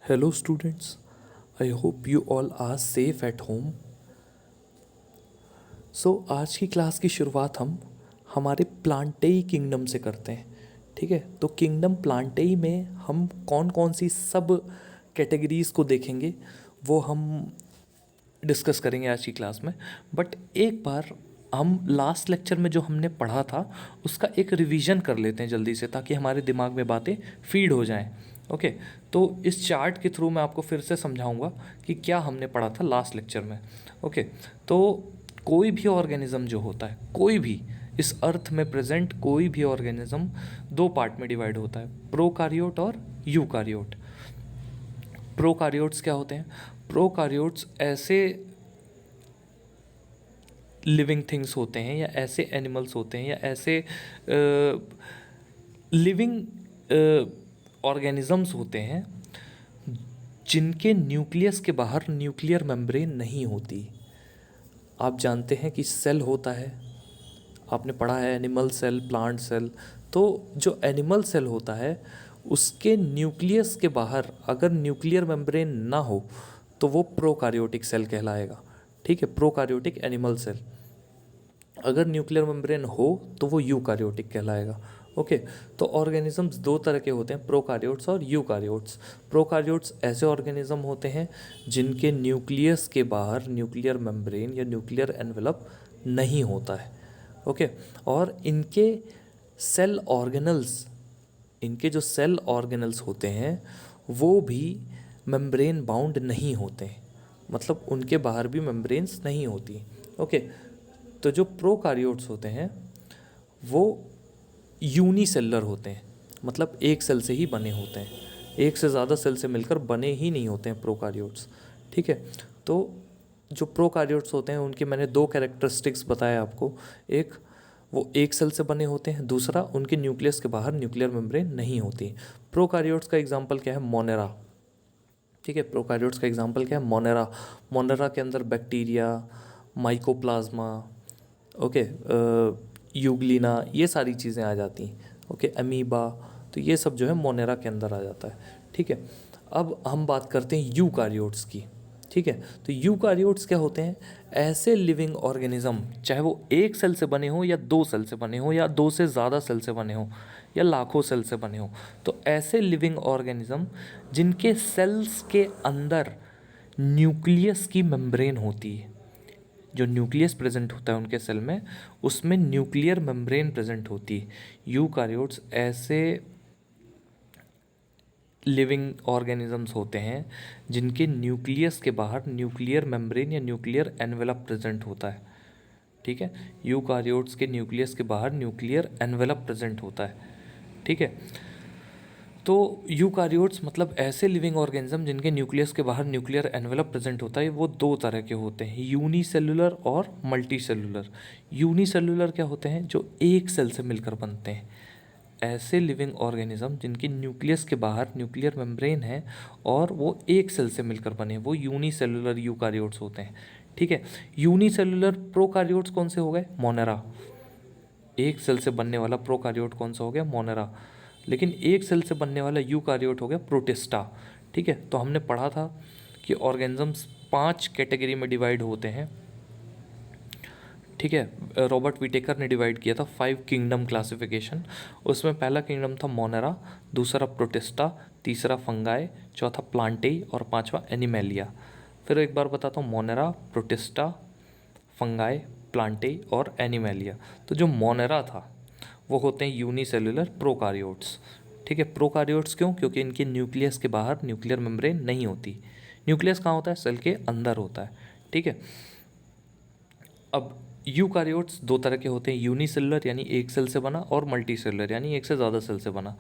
Hello students, I hope you all are safe at home. आज की class की शुरुआत हम हमारे प्लांटेई किंगडम से करते हैं। ठीक है, तो किंगडम प्लांटेई में हम कौन कौन सी सब कैटेगरीज़ को देखेंगे वो हम डिस्कस करेंगे आज की क्लास में। बट एक बार हम लास्ट लेक्चर में जो हमने पढ़ा था उसका एक रिवीजन कर लेते हैं जल्दी से, ताकि हमारे दिमाग में बातें फीड हो जाएं। ओके, तो इस चार्ट के थ्रू मैं आपको फिर से समझाऊंगा कि क्या हमने पढ़ा था लास्ट लेक्चर में। ओके, तो कोई भी ऑर्गेनिज्म जो होता है, कोई भी इस अर्थ में प्रेजेंट कोई भी ऑर्गेनिज्म दो पार्ट में डिवाइड होता है, प्रोकारियोट और यूकारियोट। प्रोकारियोट्स क्या होते हैं? प्रोकारियोट्स ऐसे लिविंग थिंग्स होते हैं या ऐसे एनिमल्स होते हैं या ऐसे लिविंग ऑर्गेनिजम्स होते हैं जिनके न्यूक्लियस के बाहर न्यूक्लियर मेम्ब्रेन नहीं होती। आप जानते हैं कि सेल होता है, आपने पढ़ा है एनिमल सेल, प्लांट सेल। तो जो एनिमल सेल होता है उसके न्यूक्लियस के बाहर अगर न्यूक्लियर मेम्ब्रेन ना हो तो वो प्रोकारियोटिक सेल कहलाएगा। ठीक है, प्रोकारियोटिक एनिमल सेल। अगर न्यूक्लियर मेम्ब्रेन हो तो वो यूकारियोटिक कहलाएगा। ओके, तो ऑर्गेनिजम्स दो तरह के होते हैं, प्रोकारियोट्स और यूकारियोट्स। प्रोकारियोट्स ऐसे ऑर्गेनिज्म होते हैं जिनके न्यूक्लियस के बाहर न्यूक्लियर मेम्ब्रेन या न्यूक्लियर एनवेलप नहीं होता है। ओके, और इनके सेल ऑर्गेनल्स, इनके जो सेल ऑर्गेनल्स होते हैं वो भी मेम्ब्रेन बाउंड नहीं होते हैं, मतलब उनके बाहर भी मेम्ब्रेन्स नहीं होती। ओके, तो जो प्रोकारियोट्स होते हैं वो यूनिसेलुलर होते हैं, मतलब एक सेल से ही बने होते हैं, एक से ज़्यादा सेल से मिलकर बने ही नहीं होते हैं प्रोकारियोट्स। ठीक है, तो जो प्रोकारियोट्स होते हैं उनके मैंने दो कैरेक्टरिस्टिक्स बताए आपको। एक, वो एक सेल से बने होते हैं, दूसरा उनके न्यूक्लियस के बाहर न्यूक्लियर मेम्ब्रेन नहीं होती। प्रोकारियोट्स का एग्जाम्पल क्या है? मोनेरा। ठीक है, प्रोकारियोट्स का एग्जाम्पल क्या है? मोनेरा। मोनेरा के अंदर बैक्टीरिया, माइकोप्लाज्मा, ओके, यूग्लिना, ये सारी चीज़ें आ जाती हैं। ओके, अमीबा, तो ये सब जो है मोनेरा के अंदर आ जाता है। ठीक है, अब हम बात करते हैं यूकारियोट्स की। ठीक है, तो यूकारियोट्स क्या होते हैं? ऐसे लिविंग ऑर्गेनिज्म, चाहे वो एक सेल से बने हो या दो सेल से बने हो या दो से ज़्यादा सेल से बने हो या लाखों सेल से बने हो, तो ऐसे लिविंग ऑर्गेनिज्म जिनके सेल्स के अंदर न्यूक्लियस की मेम्ब्रेन होती है, जो न्यूक्लियस प्रेजेंट होता है उनके सेल में, उसमें न्यूक्लियर मेम्ब्रेन प्रेजेंट होती है। यूकारियोट्स ऐसे लिविंग ऑर्गेनिजम्स होते हैं जिनके न्यूक्लियस के बाहर न्यूक्लियर मेम्ब्रेन या न्यूक्लियर एनवेलप प्रेजेंट होता है। ठीक है, यूकारियोट्स के न्यूक्लियस के बाहर न्यूक्लियर एनवेलप प्रेजेंट होता है। ठीक है, तो यूकारियोट्स मतलब ऐसे लिविंग ऑर्गेनिज्म जिनके न्यूक्लियस के बाहर न्यूक्लियर एनवेलप प्रेजेंट होता है, वो दो तरह के होते हैं, यूनिसेलुलर और मल्टीसेलुलर। यूनिसेलुलर क्या होते हैं? जो एक सेल से मिलकर बनते हैं। ऐसे लिविंग ऑर्गेनिज्म जिनकी न्यूक्लियस के बाहर न्यूक्लियर मेम्ब्रेन है और वो एक सेल से मिलकर बने, वो यूनिसेलुलर यूकारियोट्स होते हैं। ठीक है, यूनिसेलुलर प्रोकारियोट्स कौन से हो गए? मोनेरा। एक सेल से बनने वाला प्रोकारियोट कौन सा हो गया? मोनेरा। लेकिन एक सेल से बनने वाला यूकारियोट हो गया प्रोटिस्टा। ठीक है, तो हमने पढ़ा था कि ऑर्गेनिजम्स 5 कैटेगरी में डिवाइड होते हैं। ठीक है, रॉबर्ट विटेकर ने डिवाइड किया था 5 किंगडम क्लासिफिकेशन। उसमें पहला किंगडम था मोनेरा, दूसरा प्रोटिस्टा, तीसरा फंगाई, चौथा प्लांटेई और पांचवा एनिमेलिया। फिर एक बार बताता हूँ, मोनेरा, प्रोटिस्टा, फंगाई, प्लांटेई और एनिमेलिया। तो जो मोनेरा था वो होते हैं यूनिसेलुलर प्रोकारियोट्स। ठीक है, प्रोकारियोट्स क्यों? क्योंकि इनके न्यूक्लियस के बाहर न्यूक्लियर मेम्ब्रेन नहीं होती। न्यूक्लियस कहाँ होता है? सेल के अंदर होता है। ठीक है, अब यूकारियोट्स दो तरह के होते हैं, यूनिसेलुलर यानी एक सेल से बना और मल्टीसेलुलर यानी एक से ज़्यादा सेल से बना।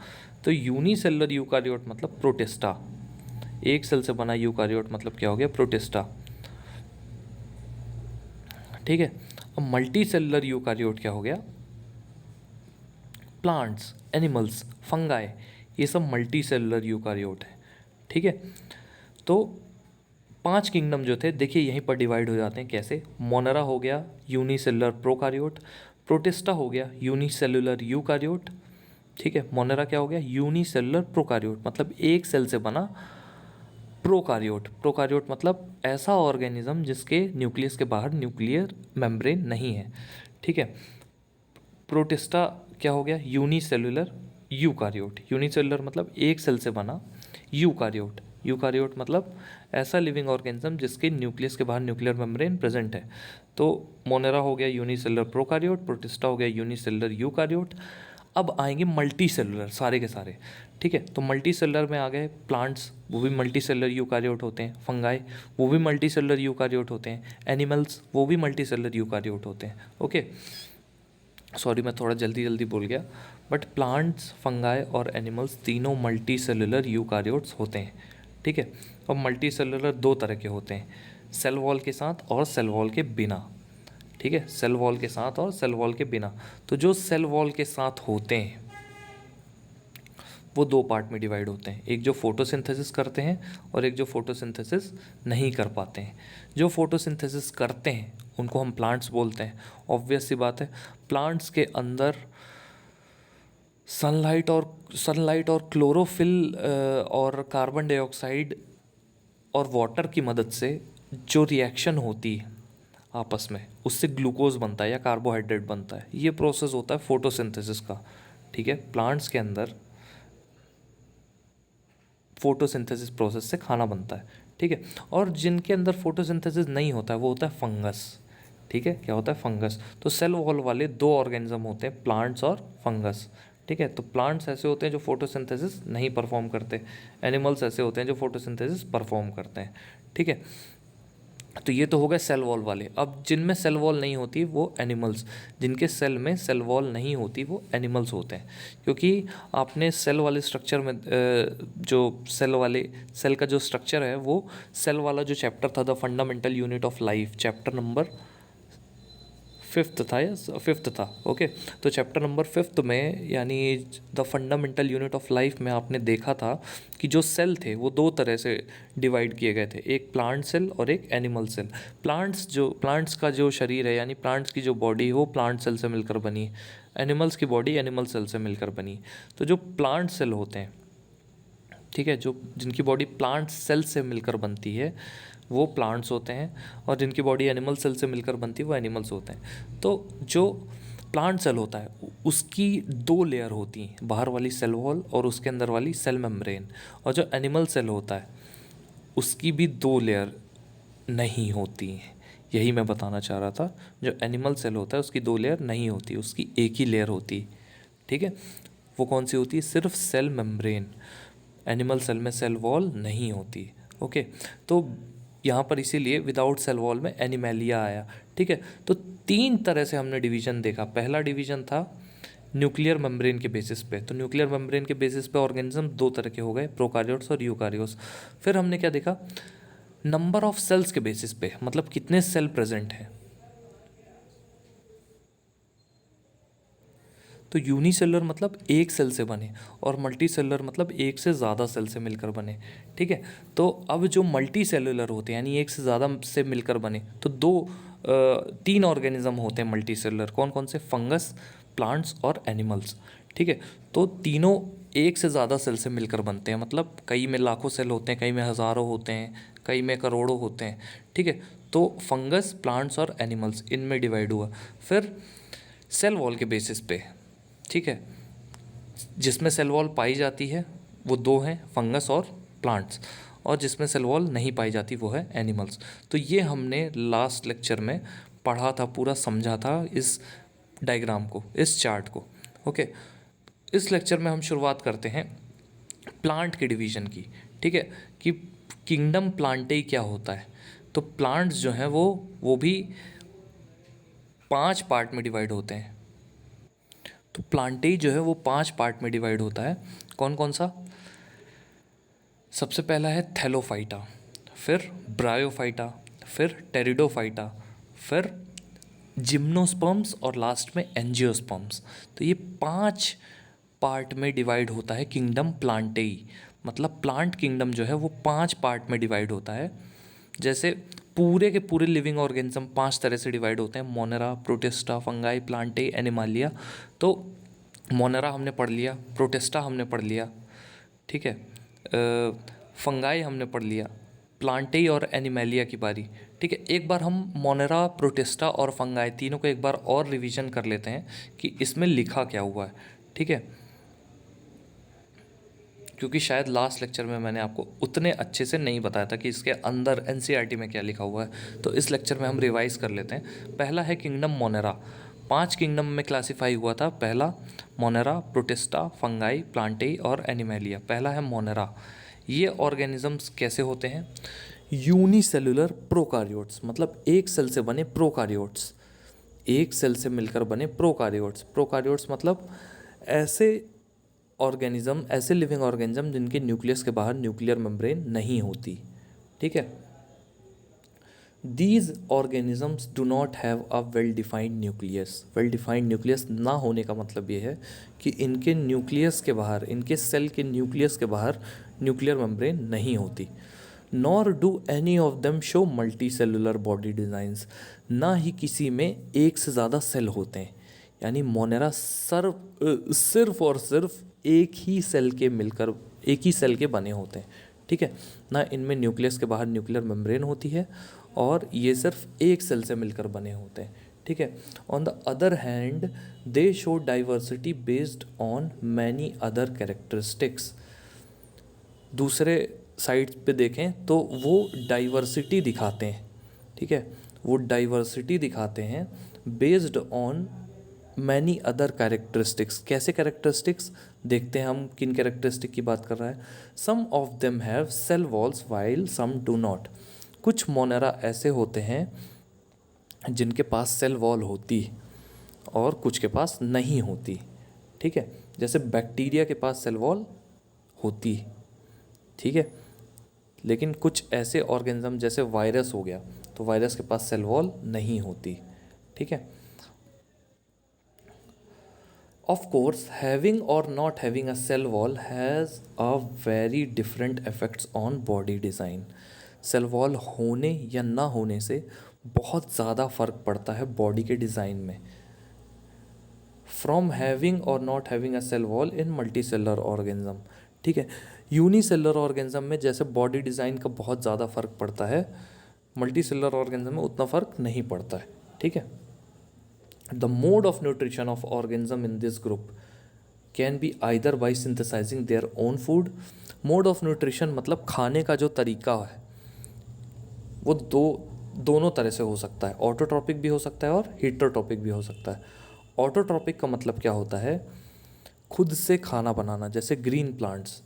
तो यूनिसेलुलर यूकारियोट मतलब प्रोटिस्टा, एक सेल से बना यूकारियोट मतलब क्या हो गया? प्रोटिस्टा। ठीक है, अब मल्टी सेलुलर यूकारियोट क्या हो गया? प्लांट्स, एनिमल्स, फंगाई, ये सब मल्टी सेलुलर यूकारियोट है। ठीक है, तो 5 किंगडम जो थे देखिए यहीं पर डिवाइड हो जाते हैं। कैसे? मोनेरा हो गया यूनिसेलुलर प्रोकारियोट, प्रोटिस्टा हो गया यूनिसेलुलर यूकारियोट। ठीक है, मोनेरा क्या हो गया? यूनिसेलुलर प्रोकारियोट, मतलब एक सेल से बना प्रोकारियोट मतलब ऐसा ऑर्गेनिज्म जिसके न्यूक्लियस के बाहर न्यूक्लियर मेम्ब्रेन नहीं है, ठीक है। प्रोटिस्टा क्या हो गया, यूनिसेलुलर यूनिसेलुलर मतलब एक सेल से बना, यूकारियोट मतलब ऐसा लिविंग ऑर्गेनिज्म जिसके न्यूक्लियस के बाहर न्यूक्लियर मेम्ब्रेन प्रेजेंट है। तो मोनेरा हो गया यूनिसेलुलर प्रोकारियोट, प्रोटिस्टा हो गया यूनिसेलुलर यूकारियोट। अब आएंगे मल्टी सेलुलर सारे के सारे, ठीक है। तो मल्टी सेलुलर में आ गए प्लांट्स, वो भी मल्टी सेलुलर यूकारियोट होते हैं। फंगाई, वो भी मल्टी सेलुलर यूकारियोट होते हैं। एनिमल्स, वो भी मल्टी सेलुलर यूकारियोट होते हैं। ओके, सॉरी मैं थोड़ा जल्दी जल्दी बोल गया, बट प्लांट्स, फंगाई और एनिमल्स तीनों मल्टी सेलुलर यूकारियोट्स होते हैं, ठीक है। और मल्टी सेलुलर दो तरह के होते हैं, सेल वॉल के साथ और सेल वॉल के बिना, ठीक है। सेल वॉल के साथ और सेल वॉल के बिना। तो जो सेल वॉल के साथ होते हैं वो दो पार्ट में डिवाइड होते हैं, एक जो फोटोसिंथेसिस करते हैं और एक जो फोटोसिंथेसिस नहीं कर पाते हैं। जो फोटोसिंथेसिस करते हैं उनको हम प्लांट्स बोलते हैं। ऑब्वियस सी बात है, प्लांट्स के अंदर सनलाइट और क्लोरोफिल और कार्बन डाइऑक्साइड और वाटर की मदद से जो रिएक्शन होती है आपस में, उससे ग्लूकोज बनता है या कार्बोहाइड्रेट बनता है, ये प्रोसेस होता है फोटोसिंथेसिस का, ठीक है। प्लांट्स के अंदर फोटोसिंथेसिस प्रोसेस से खाना बनता है, ठीक है। और जिनके अंदर फोटोसिंथेसिस नहीं होता है वो होता है फंगस, ठीक है। क्या होता है, फंगस। तो सेल वॉल वाले दो ऑर्गेनिज्म होते हैं, प्लांट्स और फंगस, ठीक है। तो प्लांट्स ऐसे होते हैं जो फोटोसिंथेसिस नहीं परफॉर्म करते, एनिमल्स ऐसे होते हैं जो फोटोसिंथेसिस परफॉर्म करते हैं, ठीक है। तो ये तो हो गए सेल वॉल वाले। अब जिनमें सेल वॉल नहीं होती वो एनिमल्स, जिनके सेल में सेल वॉल नहीं होती वो एनिमल्स होते हैं। क्योंकि आपने सेल वाले स्ट्रक्चर में जो सेल का जो स्ट्रक्चर है वो सेल वाला जो चैप्टर था, the fundamental unit of life, chapter number fifth था, ओके। तो चैप्टर नंबर 5 में यानी the fundamental unit of life में आपने देखा था कि जो सेल थे वो दो तरह से डिवाइड किए गए थे, एक प्लांट सेल और एक एनिमल सेल। प्लांट्स का जो शरीर है यानी प्लांट्स की जो बॉडी है वो प्लांट सेल से मिलकर बनी है, एनिमल्स की बॉडी एनिमल सेल से मिलकर बनी। तो जो प्लांट सेल होते हैं, ठीक है, जो जिनकी बॉडी प्लांट सेल से मिलकर बनती है वो प्लांट्स होते हैं, और जिनकी बॉडी एनिमल सेल से मिलकर बनती है वो एनिमल्स होते हैं। तो जो प्लांट सेल होता है उसकी दो लेयर होती हैं, बाहर वाली सेल वॉल और उसके अंदर वाली सेल मेम्ब्रेन। और जो एनिमल सेल होता है उसकी भी दो लेयर नहीं होती हैं, यही मैं बताना चाह रहा था। जो एनिमल सेल होता है उसकी दो लेयर नहीं होती, उसकी एक ही लेयर होती है, ठीक है। वो कौन सी होती है, सिर्फ सेल मेम्ब्रेन। एनिमल सेल में सेल वॉल नहीं होती, ओके। तो यहाँ पर इसीलिए विदाउट सेल वॉल में एनिमेलिया आया, ठीक है। तो तीन तरह से हमने डिवीजन देखा। पहला डिवीजन था न्यूक्लियर मेम्ब्रेन के बेसिस पे, तो न्यूक्लियर मेम्ब्रेन के बेसिस पे ऑर्गेनिज्म दो तरह के हो गए, प्रोकारियोट्स और यूकारियोट्स। फिर हमने क्या देखा, नंबर ऑफ सेल्स के बेसिस पे, मतलब कितने सेल प्रेजेंट हैं। तो यूनिसेलुलर मतलब एक सेल से बने, और मल्टी सेलुलर मतलब एक से ज़्यादा सेल से मिलकर बने, ठीक है। तो अब जो मल्टी सेलुलर होते हैं यानी एक से ज़्यादा से मिलकर बने, तो तीन ऑर्गेनिज्म होते हैं मल्टी सेलुलर। कौन कौन से, फंगस, प्लांट्स और एनिमल्स, ठीक है। तो तीनों एक से ज़्यादा सेल से मिलकर बनते हैं, मतलब कई में लाखों सेल होते हैं, कई में हज़ारों होते हैं, कई में करोड़ों होते हैं, ठीक है। तो फंगस, प्लांट्स और एनिमल्स इनमें डिवाइड हुआ। फिर सेल वॉल के बेसिस पे, ठीक है, जिसमें सेल वॉल पाई जाती है वो दो हैं, फंगस और प्लांट्स, और जिसमें सेल वॉल नहीं पाई जाती वो है एनिमल्स। तो ये हमने लास्ट लेक्चर में पढ़ा था, पूरा समझा था इस डायग्राम को, इस चार्ट को, ओके। इस लेक्चर में हम शुरुआत करते हैं प्लांट के डिवीजन की, ठीक है, कि किंगडम प्लांटेई क्या होता है। तो प्लांट्स जो हैं वो भी 5 पार्ट में डिवाइड होते हैं। तो प्लांटेई जो है वो 5 पार्ट में डिवाइड होता है। कौन कौन सा, सबसे पहला है थैलोफाइटा, फिर ब्रायोफाइटा, फिर टेरिडोफाइटा, फिर जिम्नोस्पर्म्स और लास्ट में एंजियोस्पर्म्स। तो ये 5 पार्ट में डिवाइड होता है किंगडम प्लांटेई। मतलब प्लांट किंगडम जो है वो 5 पार्ट में डिवाइड होता है। जैसे पूरे के पूरे लिविंग ऑर्गेनिज्म 5 तरह से डिवाइड होते हैं, मोनेरा, प्रोटिस्टा, फंगाई, प्लांटेई, एनिमालिया। तो मोनेरा हमने पढ़ लिया, प्रोटिस्टा हमने पढ़ लिया, ठीक है, फंगाई हमने पढ़ लिया, प्लांटेई और एनिमेलिया की बारी। ठीक है, एक बार हम मोनेरा, प्रोटिस्टा और फंगाई तीनों को एक बार और रिवीजन कर लेते हैं कि इसमें लिखा क्या हुआ है। ठीक है, क्योंकि शायद लास्ट लेक्चर में मैंने आपको उतने अच्छे से नहीं बताया था कि इसके अंदर एनसीईआरटी में क्या लिखा हुआ है, तो इस लेक्चर में हम रिवाइज कर लेते हैं। पहला है किंगडम मोनेरा। 5 किंगडम में क्लासीफाई हुआ था। पहला मोनेरा, प्रोटिस्टा, फंगाई, प्लांटेई और एनिमेलिया। पहला है मोनेरा। ये ऑर्गेनिजम्स कैसे होते हैं? यूनिसेलुलर प्रोकारियोट्स, मतलब एक सेल से बने प्रोकारियोट्स, एक सेल से मिलकर बने प्रोकारियोट्स। प्रोकारियोट्स मतलब ऐसे ऑर्गेनिज्म, ऐसे लिविंग ऑर्गेनिज्म जिनके न्यूक्लियस के बाहर न्यूक्लियर मेम्ब्रेन नहीं होती। ठीक है, these organisms do not have a well defined nucleus. Well defined nucleus ना होने का मतलब ये है कि इनके न्यूक्लियस के बाहर, इनके सेल के न्यूक्लियस के बाहर न्यूक्लियर मेम्ब्रेन नहीं होती। Nor do any of them show multi cellular body designs. ना ही किसी में एक से ज़्यादा सेल होते हैं, यानी मोनेरा सिर्फ और सिर्फ एक ही सेल के मिलकर, एक ही सेल के बने होते हैं। ठीक है, ना इनमें न्यूक्लियस के बाहर न्यूक्लियर मेम्ब्रेन होती है और ये सिर्फ एक सेल से मिलकर बने होते हैं। ठीक है, on the other hand they show diversity based on many other characteristics. दूसरे साइड पे देखें तो वो डाइवर्सिटी दिखाते हैं। ठीक है, वो डाइवर्सिटी दिखाते हैं based on many other characteristics. कैसे कैरेक्टरिस्टिक्स? देखते हैं हम किन कैरेक्टरिस्टिक की बात कर रहा है। Some of them have cell walls while some do not. कुछ मोनेरा ऐसे होते हैं जिनके पास सेल वॉल होती और कुछ के पास नहीं होती। ठीक है, जैसे बैक्टीरिया के पास सेल वॉल होती। ठीक है, लेकिन कुछ ऐसे ऑर्गेनिज्म जैसे वायरस हो गया, तो वायरस के पास सेल वॉल नहीं होती। ठीक है, ऑफ कोर्स हैविंग और not having a cell wall has a very different effects on body design. Cell wall होने या ना होने से बहुत ज़्यादा फ़र्क पड़ता है बॉडी के डिज़ाइन में। फ्रॉम हैविंग और not having a cell wall in multi cellular organism. ठीक है, यूनिसेलर ऑर्गेनिज्म में जैसे बॉडी डिज़ाइन का बहुत ज़्यादा फ़र्क पड़ता है, मल्टी सेलर ऑर्गेनिज्म में उतना फ़र्क नहीं पड़ता है। ठीक है, the mode of nutrition of organism in this group can be either by synthesising their own food. Mode of nutrition मतलब खाने का जो तरीका है वो दोनों तरह से हो सकता है। ऑटोट्रॉपिक भी हो सकता है और हीटरोट्रॉपिक भी हो सकता है। ऑटोट्रॉपिक का मतलब क्या होता है? खुद से खाना बनाना। जैसे ग्रीन प्लांट्स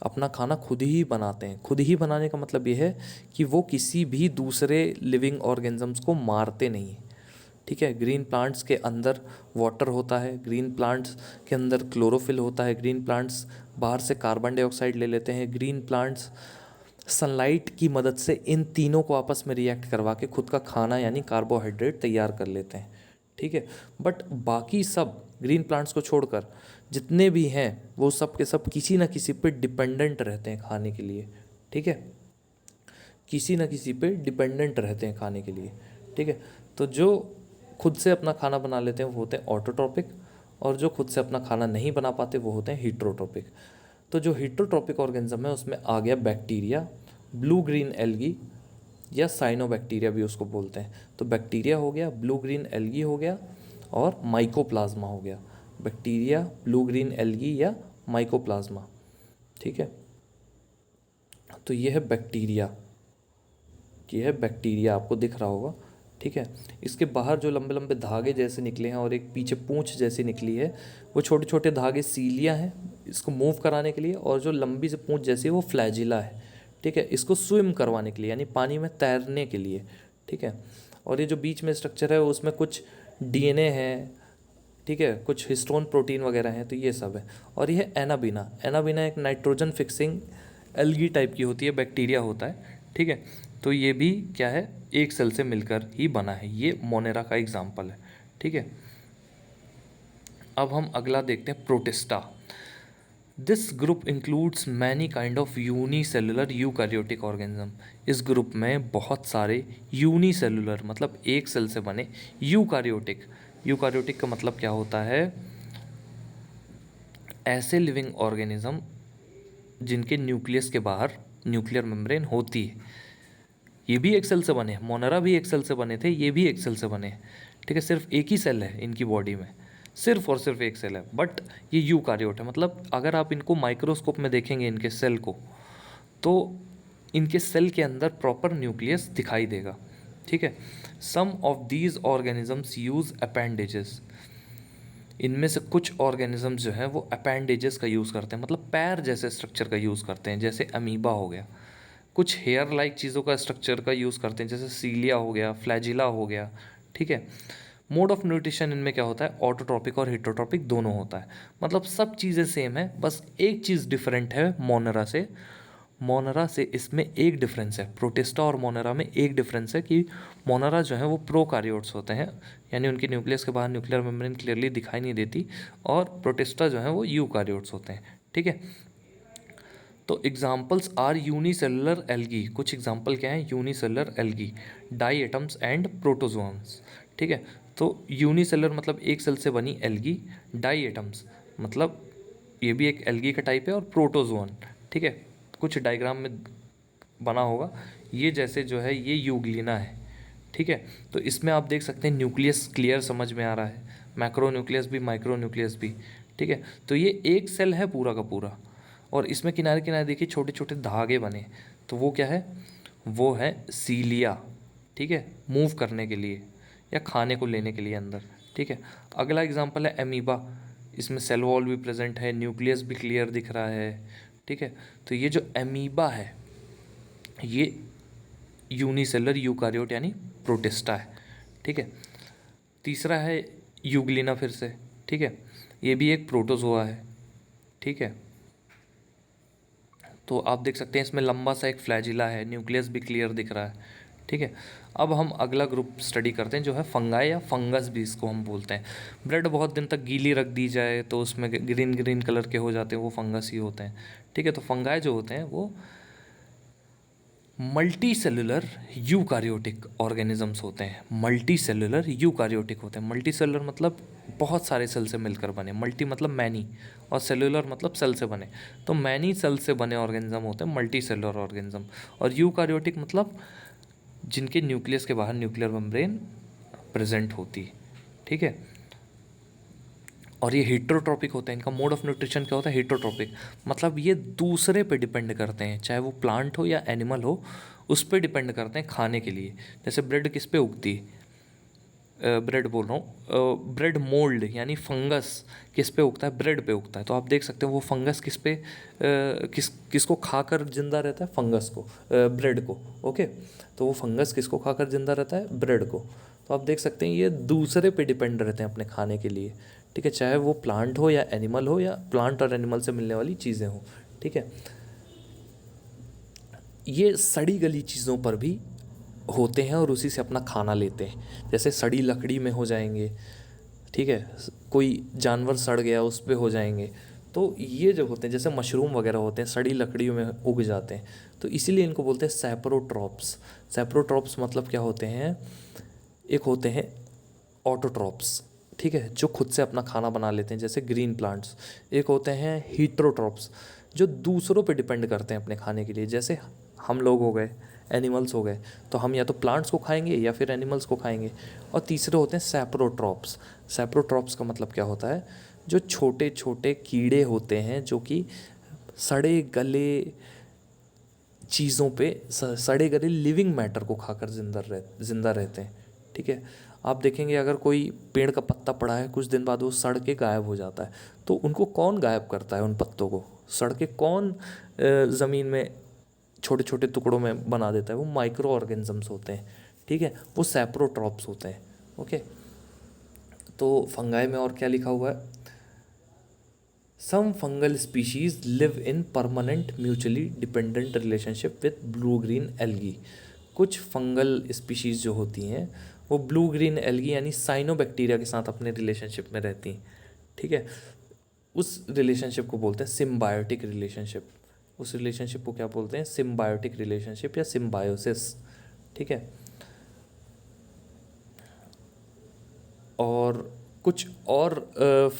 अपना खाना खुद ही बनाते हैं। खुद ही बनाने का मतलब ये है कि वो किसी भी दूसरे लिविंग ऑर्गेनिजम्स को मारते नहीं। ठीक है, ग्रीन प्लांट्स के अंदर वाटर होता है, ग्रीन प्लांट्स के अंदर क्लोरोफिल होता है, ग्रीन प्लांट्स बाहर से कार्बन डाइऑक्साइड ले लेते हैं, ग्रीन प्लांट्स सनलाइट की मदद से इन तीनों को आपस में रिएक्ट करवा के खुद का खाना यानी कार्बोहाइड्रेट तैयार कर लेते हैं। ठीक है, बट बाकी सब ग्रीन प्लांट्स को छोड़कर जितने भी हैं वो सब के सब किसी न किसी पे डिपेंडेंट रहते हैं खाने के लिए। ठीक है, किसी न किसी पे डिपेंडेंट रहते हैं खाने के लिए। ठीक है, तो जो खुद से अपना खाना बना लेते हैं वो होते हैं ऑटोट्रॉपिक, और जो खुद से अपना खाना नहीं बना पाते वो होते हैं हीटरोट्रॉपिक। तो जो हीटरोट्रॉपिक ऑर्गेनिज्म है उसमें आ गया बैक्टीरिया, ब्लू ग्रीन एल्गी या साइनोबैक्टीरिया भी उसको बोलते हैं। तो बैक्टीरिया हो गया, ब्लू ग्रीन एल्गी हो गया और माइकोप्लाज्मा हो गया। बैक्टीरिया, ब्लू ग्रीन एल्गी या माइकोप्लाज्मा। ठीक है, तो ये है बैक्टीरिया, ये है बैक्टीरिया, आपको दिख रहा होगा। ठीक है, इसके बाहर जो लंबे लंबे धागे जैसे निकले हैं और एक पीछे पूंछ जैसी निकली है, वो छोटे छोटे धागे सीलिया हैं इसको मूव कराने के लिए, और जो लंबी से पूंछ जैसी है वो फ्लैजिला है। ठीक है, इसको स्विम करवाने के लिए यानी पानी में तैरने के लिए। ठीक है, और ये जो बीच में स्ट्रक्चर है उसमें कुछ डीएनए है। ठीक है, कुछ हिस्टोन प्रोटीन वगैरह हैं, तो ये सब है। और ये है एनाबीना। एनाबीना एक नाइट्रोजन फिक्सिंग एल्गी टाइप की होती है, बैक्टीरिया होता है। ठीक है, तो ये भी क्या है, एक सेल से मिलकर ही बना है। ये मोनेरा का एग्जाम्पल है। ठीक है, अब हम अगला देखते हैं protista. This group includes many kind of unicellular eukaryotic organism. इस ग्रुप में बहुत सारे यूनिसेलुलर मतलब एक सेल से बने, यूकैरियोटिक, यूकैरियोटिक का मतलब क्या होता है? ऐसे लिविंग ऑर्गेनिज्म जिनके न्यूक्लियस के बाहर न्यूक्लियर मेम्ब्रेन होती है। ये भी एक सेल से बने, मोनेरा भी एक सेल से बने थे, ये भी एक सेल से बने हैं, ठीक है। सिर्फ एक ही सेल है इनकी बॉडी में, सिर्फ और सिर्फ एक सेल है, बट ये यूकारियोट है। मतलब अगर आप इनको माइक्रोस्कोप में देखेंगे इनके सेल को, तो इनके सेल के अंदर प्रॉपर न्यूक्लियस दिखाई देगा, ठीक है। Some of these organisms use appendages, इनमें से कुछ ऑर्गेनिजम्स जो हैं वो अपेंडेजेस का यूज़ करते हैं, मतलब पैर जैसे स्ट्रक्चर का यूज़ करते हैं, जैसे अमीबा हो गया। कुछ हेयर लाइक चीज़ों का स्ट्रक्चर का यूज़ करते हैं, जैसे सीलिया हो गया, फ्लैजिला हो गया, ठीक है। मोड ऑफ न्यूट्रिशन इनमें क्या होता है, ऑटोट्रॉपिक और हेटरोट्रॉपिक दोनों होता है। मतलब सब चीज़ें सेम है, बस एक चीज़ डिफरेंट है मोनेरा से। मोनेरा से इसमें एक डिफरेंस है, प्रोटिस्टा और मोनेरा में एक डिफरेंस है कि मोनेरा जो है वो प्रोकारियोट्स होते हैं, यानी उनकी न्यूक्लियस के बाहर न्यूक्लियर मेम्ब्रेन क्लियरली दिखाई नहीं देती, और प्रोटिस्टा जो है वो यूकारियोट्स होते हैं, ठीक है। तो एग्जाम्पल्स आर यूनिसेलुलर एल्गी, कुछ एग्जाम्पल क्या है unicellular algae, diatoms and protozoans, ठीक है। तो यूनिसेलुलर मतलब एक सेल से बनी एल्गी, डाई एटम्स मतलब ये भी एक एल्गी का टाइप है, और प्रोटोजोअन, ठीक है, कुछ डायग्राम में बना होगा, ये जैसे जो है ये यूग्लिना है, ठीक है। तो इसमें आप देख सकते हैं न्यूक्लियस क्लियर समझ में आ रहा है, मैक्रो न्यूक्लियस भी, माइक्रो न्यूक्लियस भी, ठीक है। तो ये एक सेल है पूरा का पूरा, और इसमें किनारे किनारे देखिए छोटे छोटे धागे बने, तो वो क्या है, वो है सीलिया, ठीक है, मूव करने के लिए या खाने को लेने के लिए अंदर, ठीक है। अगला एग्जाम्पल है एमीबा, इसमें सेल वॉल भी प्रेजेंट है, न्यूक्लियस भी क्लियर दिख रहा है, ठीक है। तो ये जो एमीबा है ये यूनिसेलर यूकारियोट यानी प्रोटिस्टा है, ठीक है। तीसरा है यूग्लिना फिर से, ठीक है, ये भी एक प्रोटोजोआ है, ठीक है। तो आप देख सकते हैं इसमें लंबा सा एक फ्लैजिला है, न्यूक्लियस भी क्लियर दिख रहा है, ठीक है। अब हम अगला ग्रुप स्टडी करते हैं जो है फंगाई या फंगस भी इसको हम बोलते हैं। ब्रेड बहुत दिन तक गीली रख दी जाए तो उसमें ग्रीन ग्रीन कलर के हो जाते हैं, वो फंगस ही होते हैं, ठीक है। तो फंगाई जो होते हैं वो मल्टी सेलुलर यूकारियोटिक ऑर्गेनिजम्स होते हैं, मल्टी सेलुलर यूकारियोटिक होते हैं। मल्टी सेलुलर मतलब बहुत सारे सेल से मिलकर बने, मल्टी मतलब मैनी, और सेलुलर मतलब सेल से बने, तो मैनी सेल से बने ऑर्गेनिज्म होते हैं मल्टी सेलुलर ऑर्गेनिज्म। और यूकारियोटिक मतलब जिनके न्यूक्लियस के बाहर न्यूक्लियर मेम्ब्रेन प्रेजेंट होती है, ठीक है। और ये हेट्रोट्रॉपिक होते हैं, इनका मोड ऑफ न्यूट्रिशन क्या होता है, हेट्रोट्रॉपिक मतलब ये दूसरे पे डिपेंड करते हैं, चाहे वो प्लांट हो या एनिमल हो, उस पर डिपेंड करते हैं खाने के लिए। जैसे ब्रेड किस पे उगती है, ब्रेड बोल रहा हूँ, ब्रेड मोल्ड यानी फंगस किस पे उगता है, ब्रेड पे उगता है। तो आप देख सकते हो वो फंगस किस पे किसको खाकर जिंदा रहता है, फंगस को, ब्रेड को, ओके। तो वो फंगस किसको खाकर जिंदा रहता है, ब्रेड को। तो आप देख सकते हैं ये दूसरे पे डिपेंड रहते हैं अपने खाने के लिए, ठीक है, चाहे वो प्लांट हो या एनिमल हो, या प्लांट और एनिमल से मिलने वाली चीज़ें हों, ठीक है। ये सड़ी गली चीज़ों पर भी होते हैं और उसी से अपना खाना लेते हैं, जैसे सड़ी लकड़ी में हो जाएंगे, ठीक है, कोई जानवर सड़ गया उस पे हो जाएंगे। तो ये जो होते हैं जैसे मशरूम वगैरह होते हैं सड़ी लकड़ियों में उग जाते हैं, तो इसीलिए इनको बोलते हैं सैप्रोट्रॉप्स। सैप्रोट्रॉप्स मतलब क्या होते हैं, एक होते हैं ऑटोट्रॉप्स, ठीक है, जो खुद से अपना खाना बना लेते हैं जैसे ग्रीन प्लांट्स। एक होते हैं हीट्रोट्रॉप्स जो दूसरों पे डिपेंड करते हैं अपने खाने के लिए, जैसे हम लोग हो गए, एनिमल्स हो गए, तो हम या तो प्लांट्स को खाएंगे या फिर एनिमल्स को खाएंगे। और तीसरे होते हैं सैप्रोट्रॉप्स। सैप्रोट्रॉप्स का मतलब क्या होता है, जो छोटे छोटे कीड़े होते हैं जो कि सड़े गले चीज़ों पे, सड़े गले लिविंग मैटर को खाकर जिंदा रहते हैं, ठीक है। आप देखेंगे अगर कोई पेड़ का पत्ता पड़ा है कुछ दिन बाद वो सड़ के गायब हो जाता है, तो उनको कौन गायब करता है, उन पत्तों को सड़ के कौन ज़मीन में छोटे छोटे टुकड़ों में बना देता है, वो माइक्रो ऑर्गेनिजम्स होते हैं, ठीक है, वो सैप्रोट्रॉप्स होते हैं, ओके। तो फंगाई में और क्या लिखा हुआ है, some fungal species live in permanent mutually dependent relationship with blue green algae. कुछ फंगल स्पीशीज़ जो होती हैं वो ब्लू ग्रीन एल्गी यानी साइनोबैक्टीरिया के साथ अपने रिलेशनशिप में रहती हैं, ठीक है। उस रिलेशनशिप को बोलते हैं सिम्बायोटिक रिलेशनशिप। उस रिलेशनशिप को क्या बोलते हैं, सिम्बायोटिक रिलेशनशिप या सिम्बायोसिस, ठीक है। और कुछ और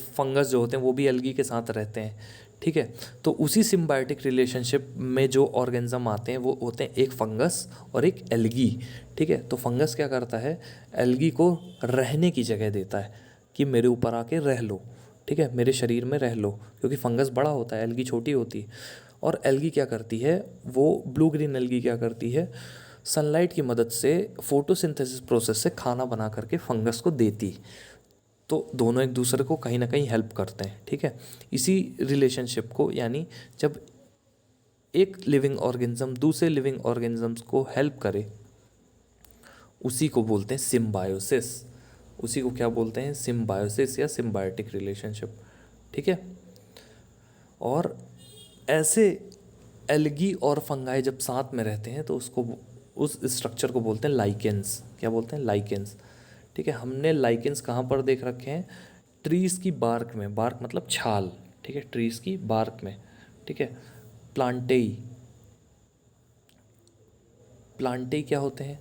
फंगस जो होते हैं वो भी एल्गी के साथ रहते हैं, ठीक है। तो उसी सिम्बायोटिक रिलेशनशिप में जो ऑर्गेनिज्म आते हैं वो होते हैं एक फंगस और एक एल्गी। ठीक है। तो फंगस क्या करता है, एल्गी को रहने की जगह देता है कि मेरे ऊपर आके रह लो, ठीक है, मेरे शरीर में रह लो, क्योंकि फंगस बड़ा होता है, एल्गी छोटी होती है। और एल्गी क्या करती है, वो ब्लू ग्रीन एल्गी क्या करती है, सनलाइट की मदद से फोटोसिंथेसिस प्रोसेस से खाना बना करके फंगस को देती। तो दोनों एक दूसरे को कहीं ना कहीं हेल्प करते हैं। ठीक है। इसी रिलेशनशिप को, यानी जब एक लिविंग ऑर्गेनिज्म दूसरे लिविंग ऑर्गेनिजम्स को हेल्प करे, उसी को बोलते हैं सिम्बायोसिस। उसी को क्या बोलते हैं, सिम्बायोसिस या सिम्बायोटिक रिलेशनशिप। ठीक है। और ऐसे एल्गी और फंगाई जब साथ में रहते हैं तो उसको, उस स्ट्रक्चर को बोलते हैं लाइकेंस। क्या बोलते हैं, लाइकेंस। ठीक है। हमने लाइकेंस कहाँ पर देख रखे हैं, ट्रीज़ की बार्क में, बार्क मतलब छाल, ठीक है, ट्रीज़ की बार्क में। ठीक है। प्लांटेई, प्लांटेई क्या होते हैं,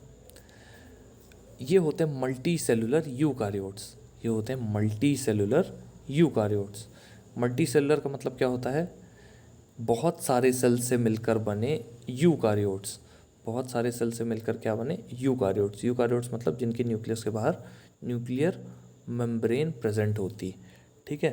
ये होते हैं मल्टी सेलुलर यूकारियोट्स। ये होते हैं multi cellular eukaryotes. Multi cellular का मतलब क्या होता है, बहुत सारे सेल से मिलकर बने यूकारियोट्स। बहुत सारे सेल से मिलकर क्या बने, यूकारियोट्स। यूकारियोट्स मतलब जिनके न्यूक्लियस के बाहर न्यूक्लियर मेम्ब्रेन प्रेजेंट होती। ठीक है।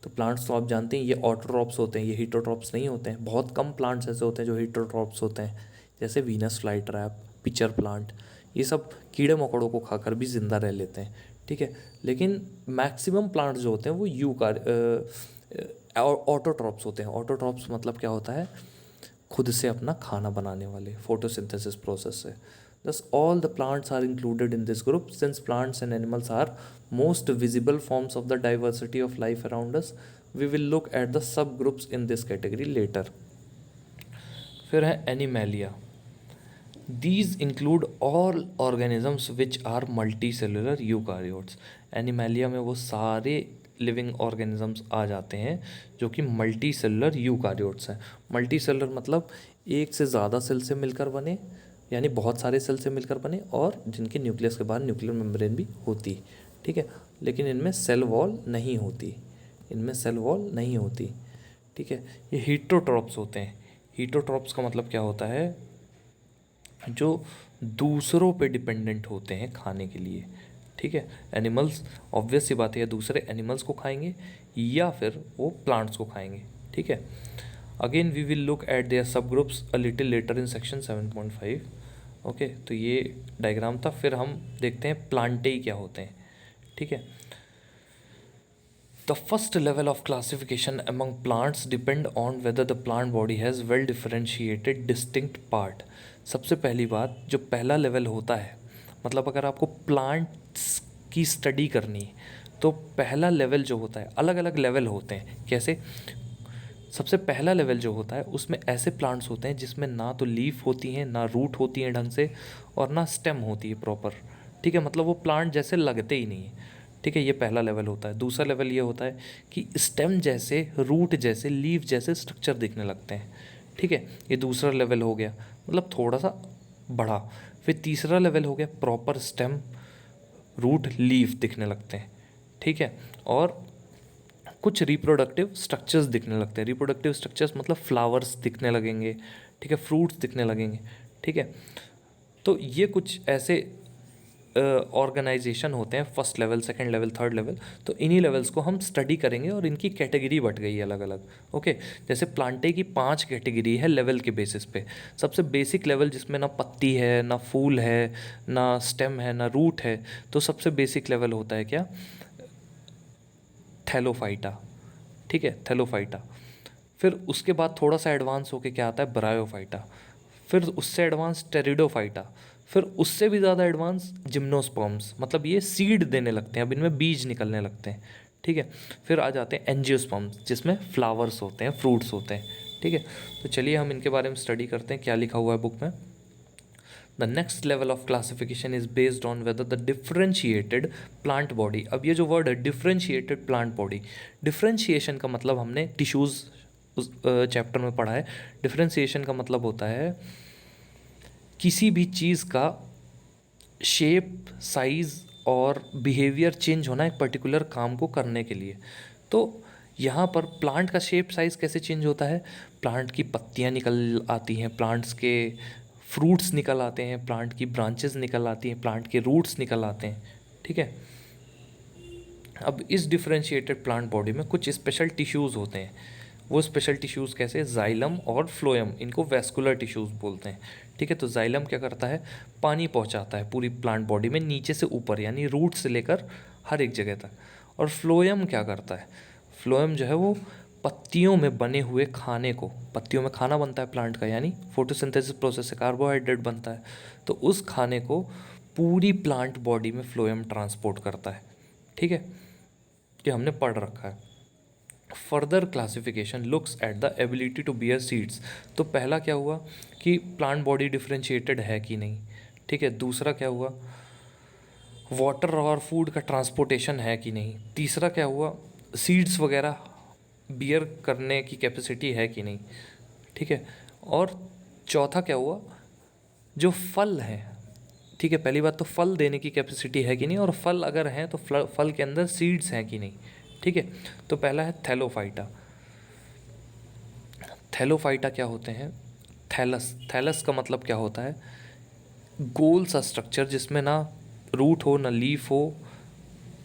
तो प्लांट्स तो आप जानते हैं ये ऑटोट्रॉप्स होते हैं, ये हीटोट्रॉप्स नहीं होते हैं। बहुत कम प्लांट्स ऐसे होते हैं जो हीटोट्रॉप्स होते हैं, जैसे Venus fly trap, pitcher plant, ये सब कीड़े मकोड़ों को खाकर भी जिंदा रह लेते हैं। ठीक है। लेकिन मैक्सिमम प्लांट्स जो होते हैं वो ऑटोट्रॉप्स होते हैं। ऑटोट्रॉप्स मतलब क्या होता है, खुद से अपना खाना बनाने वाले, फोटोसिंथेसिस प्रोसेस से। Thus, all the plants are included in this group. Since plants and animals are most visible forms of the diversity of life around us, we will look at the subgroups in this category later. फिर है animalia. These include all organisms which are multicellular eukaryotes. Animalia में वो सारे living organisms आ जाते हैं जो कि multi cellular eukaryotes हैं। मल्टी सेलुलर मतलब एक से ज़्यादा सेल से मिलकर बने, यानी बहुत सारे सेल से मिलकर बने, और जिनके न्यूक्लियस के बाहर न्यूक्लियर मेम्ब्रेन भी होती। ठीक है। लेकिन इनमें सेल वॉल नहीं होती, इनमें सेल वॉल नहीं होती। ठीक है। ये हीटोट्रॉप्स होते हैं। हीटोट्रॉप्स का मतलब क्या होता है, जो दूसरों पे डिपेंडेंट होते हैं खाने के लिए। ठीक है। एनिमल्स, ऑब्वियस सी बात है, या दूसरे एनिमल्स को खाएंगे या फिर वो प्लांट्स को खाएंगे। ठीक है। Again we will look at their sub groups a little later in section 7.5। Okay, तो ये डायग्राम था। फिर हम देखते हैं प्लांटेई क्या होते हैं। ठीक है। The first level of classification among plants depend on whether the plant body has well differentiated distinct part. सबसे पहली बात, जो पहला लेवल होता है, मतलब अगर आपको प्लांट्स की स्टडी करनी है तो पहला लेवल जो होता है, अलग अलग लेवल होते हैं। कैसे, सबसे पहला लेवल जो होता है उसमें ऐसे प्लांट्स होते हैं जिसमें ना तो लीफ होती हैं, ना रूट होती हैं ढंग से, और ना स्टेम होती है प्रॉपर। ठीक है। मतलब वो प्लांट जैसे लगते ही नहीं है। ठीक है। ये पहला लेवल होता है। दूसरा लेवल ये होता है कि स्टेम जैसे, रूट जैसे, लीफ जैसे स्ट्रक्चर दिखने लगते हैं। ठीक है। ये दूसरा लेवल हो गया, मतलब थोड़ा सा बड़ा। फिर तीसरा लेवल हो गया, प्रॉपर स्टेम, रूट, लीफ दिखने लगते हैं। ठीक है। और कुछ रिप्रोडक्टिव स्ट्रक्चर्स दिखने लगते हैं। रिप्रोडक्टिव स्ट्रक्चर्स मतलब फ्लावर्स दिखने लगेंगे। ठीक है। फ्रूट्स दिखने लगेंगे। ठीक है। तो ये कुछ ऐसे ऑर्गेनाइजेशन होते हैं, first level, second level, third level. तो इन्हीं लेवल्स को हम स्टडी करेंगे और इनकी कैटेगरी बट गई है अलग अलग। ओके, जैसे प्लांटे की 5 कैटेगरी है लेवल के बेसिस पे। सबसे बेसिक लेवल जिसमें ना पत्ती है, ना फूल है, ना स्टेम है, ना रूट है, तो सबसे बेसिक लेवल होता है क्या, थैलोफाइटा। ठीक है, थैलोफाइटा। फिर उसके बाद थोड़ा सा एडवांस होके क्या आता है, ब्रायोफाइटा। फिर उससे एडवांस टेरिडोफाइटा। फिर उससे भी ज़्यादा एडवांस जिम्नोस्पर्म्स, मतलब ये सीड देने लगते हैं, अब इनमें बीज निकलने लगते हैं। ठीक है। फिर आ जाते हैं एंजियोस्पर्म्स, जिसमें फ्लावर्स होते हैं, फ्रूट्स होते हैं। ठीक है। तो चलिए हम इनके बारे में स्टडी करते हैं, क्या लिखा हुआ है बुक में। The next level of classification is based on whether the differentiated plant body. अब ये जो वर्ड है डिफ्रेंशिएटेड प्लांट बॉडी, डिफ्रेंशिएशन का मतलब हमने टिश्यूज़ उस चैप्टर में पढ़ा है। डिफ्रेंशिएशन का मतलब होता है किसी भी चीज़ का शेप, साइज़ और बिहेवियर चेंज होना एक पर्टिकुलर काम को करने के लिए। तो यहाँ पर प्लांट का शेप साइज़ कैसे चेंज होता है, प्लांट की पत्तियाँ निकल आती हैं, प्लांट्स के फ्रूट्स निकल आते हैं, प्लांट की ब्रांचेस निकल आती हैं, प्लांट के रूट्स निकल आते हैं, ठीक है। अब इस डिफरेंशिएटेड प्लांट बॉडी में कुछ स्पेशल टिश्यूज़ होते हैं। वो स्पेशल टिश्यूज़ कैसे, जाइलम और फ्लोएम, इनको वैस्कुलर टिश्यूज़ बोलते हैं, ठीक है। तो जाइलम क्या करता है, पानी पहुंचाता है पूरी प्लांट बॉडी में नीचे से ऊपर, यानी रूट से लेकर हर एक जगह तक। और फ्लोएम क्या करता है, फ्लोएम जो है वो पत्तियों में बने हुए खाने को, पत्तियों में खाना बनता है प्लांट का, यानी फोटोसिंथेसिस प्रोसेस से कार्बोहाइड्रेट बनता है, तो उस खाने को पूरी प्लांट बॉडी में फ्लोएम ट्रांसपोर्ट करता है, ठीक है। ये हमने पढ़ रखा है। Further classification looks at the ability to bear seeds. तो पहला क्या हुआ कि प्लांट बॉडी डिफरेंशिएटेड है कि नहीं, ठीक है। दूसरा क्या हुआ, वाटर और फूड का ट्रांसपोर्टेशन है कि नहीं। तीसरा क्या हुआ, सीड्स वगैरह बियर करने की कैपेसिटी है कि नहीं, ठीक है। और चौथा क्या हुआ, जो फल है, ठीक है, पहली बात तो फल देने की कैपेसिटी है कि नहीं, और फल अगर हैं तो फल के अंदर सीड्स हैं कि नहीं, ठीक है। तो पहला है थैलोफाइटा। थैलोफाइटा क्या होते हैं, थैलस, थैलस का मतलब क्या होता है, गोल सा स्ट्रक्चर जिसमें ना रूट हो, ना लीफ हो,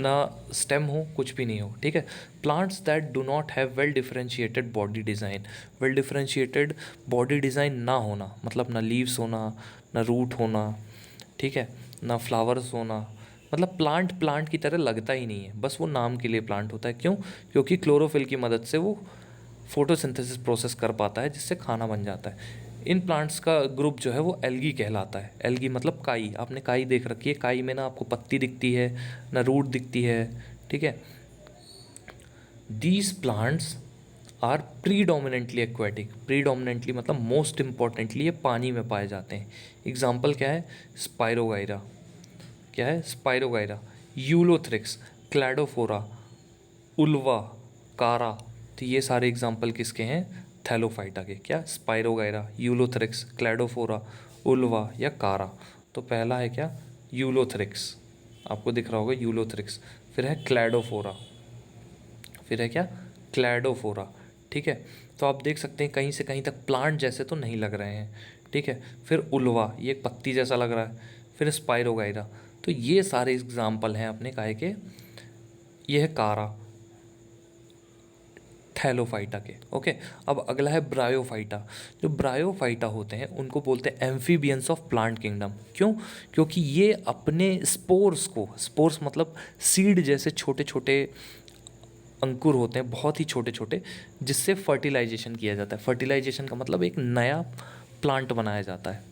ना स्टेम हो, कुछ भी नहीं हो, ठीक है। Plants that do not have well differentiated body design, well differentiated body design ना होना मतलब ना लीव्स होना, ना रूट होना, ठीक है, ना फ्लावर्स होना, मतलब प्लांट प्लांट की तरह लगता ही नहीं है, बस वो नाम के लिए प्लांट होता है। क्यों, क्योंकि क्लोरोफिल की मदद से वो फोटोसिंथेसिस प्रोसेस कर पाता है जिससे खाना बन जाता है। इन प्लांट्स का ग्रुप जो है वो एल्गी कहलाता है। एल्गी मतलब काई, आपने काई देख रखी है, काई में ना आपको पत्ती दिखती है, ना रूट दिखती है, ठीक है। These plants are predominantly aquatic, predominantly मतलब मोस्ट इम्पॉर्टेंटली ये पानी में पाए जाते हैं। एग्जाम्पल क्या है, स्पाइरोगाइरा, क्या है, स्पाइरोगाइरा, यूलोथ्रिक्स, क्लैडोफोरा, उल्वा, कारा। तो ये सारे एग्जाम्पल किसके हैं, थैलोफाइटा के, क्या, स्पाइरोगाइरा, यूलोथ्रिक्स, क्लैडोफोरा, उल्वा या कारा। तो पहला है क्या, यूलोथ्रिक्स, आपको दिख रहा होगा यूलोथ्रिक्स, फिर है क्लैडोफोरा, फिर है क्या, क्लैडोफोरा, ठीक है। तो आप देख सकते हैं कहीं से कहीं तक प्लांट जैसे तो नहीं लग रहे हैं, ठीक है। फिर उल्वा, ये एक पत्ती जैसा लग रहा है, फिर स्पाइरोगाइरा। तो ये सारे एग्जाम्पल हैं अपने काहे के, ये है कारा, थैलोफाइटा के, ओके। अब अगला है ब्रायोफाइटा। जो ब्रायोफाइटा होते हैं उनको बोलते हैं एम्फीबियंस ऑफ प्लांट किंगडम। क्यों, क्योंकि ये अपने स्पोर्स को, स्पोर्स मतलब सीड जैसे छोटे छोटे अंकुर होते हैं, बहुत ही छोटे छोटे, जिससे फर्टिलाइजेशन किया जाता है। फर्टिलाइजेशन का मतलब एक नया प्लांट बनाया जाता है,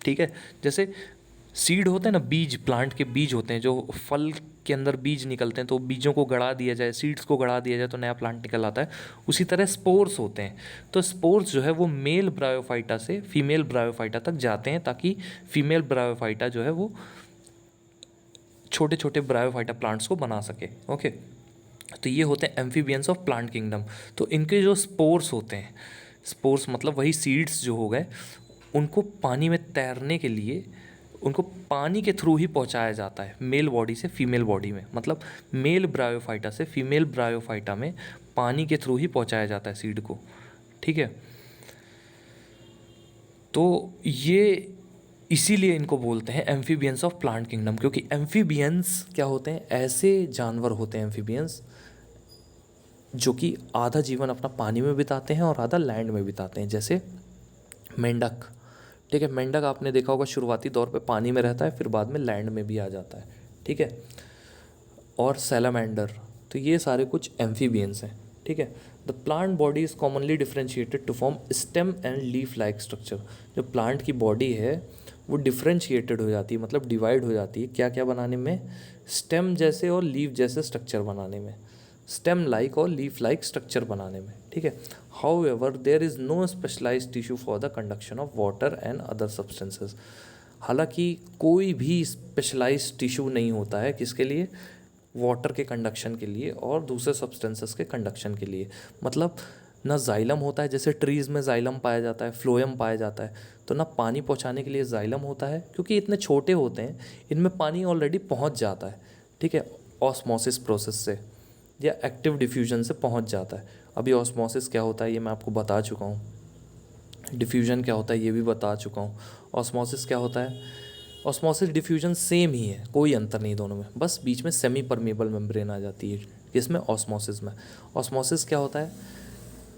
ठीक है। जैसे सीड होते हैं ना, बीज, प्लांट के बीज होते हैं, जो फल के अंदर बीज निकलते हैं, तो बीजों को गड़ा दिया जाए, सीड्स को गड़ा दिया जाए तो नया प्लांट निकल आता है। उसी तरह स्पोर्स होते हैं, तो स्पोर्स जो है वो मेल ब्रायोफाइटा से फीमेल ब्रायोफाइटा तक जाते हैं, ताकि फीमेल ब्रायोफाइटा जो है वो छोटे छोटे ब्रायोफाइटा प्लांट्स को बना सके, ओके। तो ये होते हैं एम्फीबियंस ऑफ प्लांट किंगडम। तो इनके जो स्पोर्स होते हैं, स्पोर्स मतलब वही सीड्स जो हो गए, उनको पानी में तैरने के लिए उनको पानी के थ्रू ही पहुंचाया जाता है, मेल बॉडी से फीमेल बॉडी में, मतलब मेल ब्रायोफाइटा से फीमेल ब्रायोफाइटा में पानी के थ्रू ही पहुंचाया जाता है सीड को, ठीक है। तो ये इसीलिए इनको बोलते हैं एम्फीबियंस ऑफ प्लांट किंगडम, क्योंकि एम्फीबियंस क्या होते हैं, ऐसे जानवर होते हैं एम्फीबियंस जो कि आधा जीवन अपना पानी में बिताते हैं और आधा लैंड में बिताते हैं। जैसे मेंढक, ठीक है, मेंढक आपने देखा होगा शुरुआती दौर पे पानी में रहता है, फिर बाद में लैंड में भी आ जाता है, ठीक है। और सैलामेंडर, तो ये सारे कुछ एम्फीबियंस हैं, ठीक है। The plant body is commonly differentiated to form stem and leaf like structure. जो प्लांट की बॉडी है वो डिफ्रेंशिएटेड हो जाती है, मतलब डिवाइड हो जाती है, क्या क्या बनाने में, स्टेम जैसे और लीफ जैसे स्ट्रक्चर बनाने में, स्टेम लाइक और लीफ लाइक स्ट्रक्चर बनाने में, ठीक है। However there is no specialise tissue for the conduction of water and other substances. हालांकि कोई भी स्पेशलाइज टिश्यू नहीं होता है किसके लिए, वाटर के कंडक्शन के लिए और दूसरे सब्सटेंसेस के कंडक्शन के लिए। मतलब ना जाइलम होता है, जैसे ट्रीज़ में जाइलम पाया जाता है, फ्लोएम पाया जाता है, तो ना पानी पहुंचाने के लिए जाइलम होता है, क्योंकि इतने छोटे होते हैं, इनमें पानी ऑलरेडी पहुंच जाता है, ठीक है, ऑस्मोसिस प्रोसेस से, या एक्टिव डिफ्यूजन से पहुंच जाता है। अभी ऑस्मोसिस क्या होता है ये मैं आपको बता चुका हूँ, डिफ्यूजन क्या होता है ये भी बता चुका हूँ। ऑस्मोसिस क्या होता है, ऑस्मोसिस डिफ्यूजन सेम ही है, कोई अंतर नहीं दोनों में, बस बीच में सेमी परमेबल मेम्ब्रेन आ जाती है इसमें ऑस्मोसिस में। ऑस्मोसिस क्या होता है,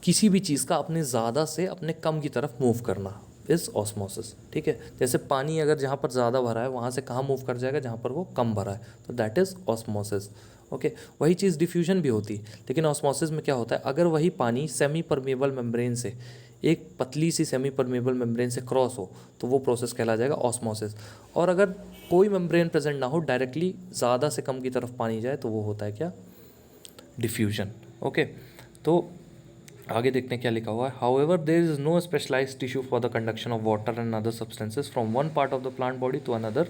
किसी भी चीज़ का अपने ज़्यादा से अपने कम की तरफ मूव करना इज़ ऑस्मोसिस, ठीक है। जैसे पानी अगर जहाँ पर ज़्यादा भरा है वहाँ से कहाँ मूव कर जाएगा, जहाँ पर वो कम भरा है, तो दैट इज़ ऑस्मोसिस। ओके, वही चीज़ डिफ्यूजन भी होती, लेकिन ऑस्मोसिस में क्या होता है, अगर वही पानी सेमी परमेबल मेम्ब्रेन से एक पतली सी सेमी परमेबल मेम्ब्रेन से क्रॉस हो तो वो प्रोसेस कहला जाएगा ऑस्मोसिस। और अगर कोई मेम्ब्रेन प्रेजेंट ना हो, डायरेक्टली ज़्यादा से कम की तरफ पानी जाए तो वो होता है क्या, डिफ्यूजन। ओके, तो आगे देखते हैं क्या लिखा हुआ है। However there is no specialised tissue for the conduction of water and other substances from one part of the plant body to another.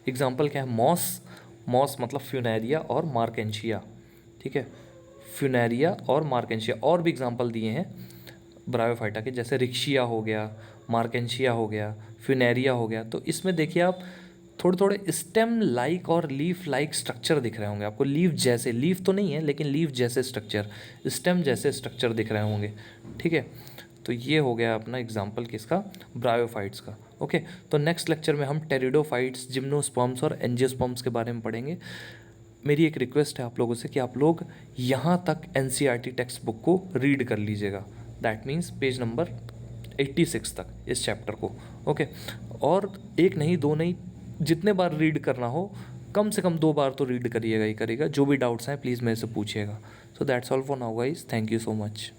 Example क्या है, मॉस, मॉस मतलब फ्यूनेरिया और मार्केंशिया, ठीक है, फ्यूनेरिया और मार्केंशिया। और भी एग्जाम्पल दिए हैं ब्रायोफाइटा के, जैसे रिक्शिया हो गया, मार्केंशिया हो गया, फ्यूनेरिया हो गया। तो इसमें देखिए आप थोड़े थोड़े स्टेम लाइक और लीफ लाइक स्ट्रक्चर दिख रहे होंगे आपको, लीफ जैसे, लीफ तो नहीं है लेकिन लीफ जैसे स्ट्रक्चर, स्टेम जैसे स्ट्रक्चर दिख रहे होंगे, ठीक है। तो ये हो गया अपना एग्जाम्पल किसका, ब्रायोफाइट्स का। ओके, तो नेक्स्ट लेक्चर में हम टेरिडोफाइट्स, जिम्नोस्पर्म्स और एंजियोस्पर्म्स के बारे में पढ़ेंगे। मेरी एक रिक्वेस्ट है आप लोगों से कि आप लोग यहाँ तक एनसीईआरटी टेक्स्ट बुक को रीड कर लीजिएगा, दैट मीन्स पेज नंबर 86 तक इस चैप्टर को। ओके, और एक नहीं दो नहीं, जितने बार रीड करना हो कम से कम 2 बार तो रीड करिएगा ही करिएगा। जो भी डाउट्स हैं प्लीज़ मेरे से पूछिएगा। So that's all for now guys, thank you so much.